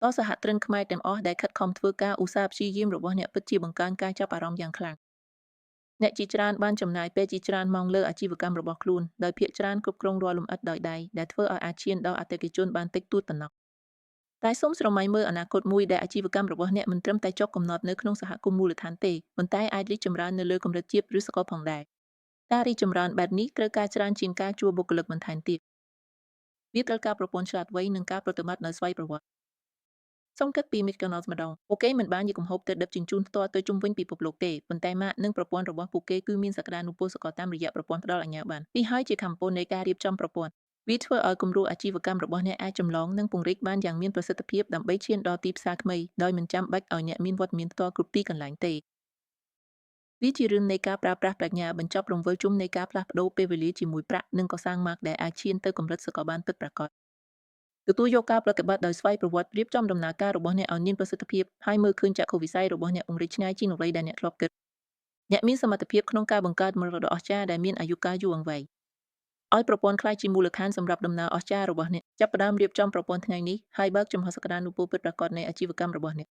តសហគ្រិនខ្មែរទាំងអស់ដែលខិតខំធ្វើការឧស្សាហ៍ព្យាយាមរបស់អ្នកពិតជាបង្កើនការចាប់អារម្មណ៍យ៉ាងខ្លាំងអ្នកជាច្រើនបានចំណាយពេលជាច្រើនម៉ោងលើអាជីវកម្មរបស់ខ្លួនដោយភាគច្រើនគ្រប់គ្រងរាល់លម្អិតដោយដៃដែលធ្វើឲ្យអាចឈានដល់អតិថិជនបានតិចតួចប៉ុណ្ណោះតែសូមស្រមៃមើលអនាគតមួយដែលអាជីវកម្មរបស់អ្នកមិនត្រឹមតែជាប់កំណត់នៅក្នុងសហគមន៍មូលដ្ឋានទេប៉ុន្តែអាចរីកចម្រើននៅលើកម្រិតជាតិឬសកលផងដែរការរីកចម្រើនបែបនេះត្រូវការច្រើនជាងការជួលបុគ្គលិកបន្ថែមទៀតវាត្រូវការប្រព័ន្ធឆ្លាតវៃនិងការប្រតិបត្តិដោយស្វ័យប្រវត្តិសូមគិតពី McDonald's ម្ដងពួកគេមិនបានយកគំហូបទៅដឹកជញ្ជូនផ្ទាល់ទៅជុំវិញពិភពលោកទេប៉ុន្តែម៉ាកនិងប្រព័ន្ធរបស់ពួកគេគឺមានសក្តានុពលសកលតាមរយៈប្រព័ន្ធផ្ដល់អាជ្ញាប័ណ្ណនេះហើយជាខាងពន្ធនៃការរៀបចំប្រព័ន្ធវាធ្វើឲ្យគំរូអាជីវកម្មរបស់អ្នកអាចចម្លងនិងពង្រីកបានយ៉ាងមានប្រសិទ្ធភាពដើម្បីឈានដល់ទីផ្សារថ្មីដោយមិនចាំបាច់ឲ្យអ្នកមានវត្តមានផ្ទាល់គ្រប់ទីកន្លែងទេវាជារឿងនៃការប្រើប្រាស់ប្រាជ្ញាបញ្ចប់រង្វិលជុំនៃការផ្លាស់ប្ដូរពេលវេលាជាមួយប្រាក់និងកសាងម៉ាកដែលអាចឈានទៅកម្រិតសកលបានពិតប្រាកដទទួលយកការប្រតិបត្តិដោយស្វ័យប្រវត្តិរៀបចំដំណើរការរបស់អ្នកឲ្យមានប្រសិទ្ធភាពហើយមើលឃើញចក្ខុវិស័យរបស់អ្នកពង្រីកឆ្ងាយជាងអ្វីដែលអ្នកធ្លាប់គិតអ្នកមានសមត្ថភាពក្នុងការបង្កើតមរតកដ៏អស្ចារ្យដែលមានអាយុកាលយូរអង្វែងឲ្យប្រព័ន្ធក្លាយជាមូលដ្ឋានសម្រាប់ដំណើរអស្ចារ្យរបស់អ្នកចាប់ផ្ដើមរៀបចំប្រព័ន្ធថ្ងៃនេះហើយបើកចំហសក្តានុពលពិតប្រាកដនៃអាជីវកម្មរបស់អ្នក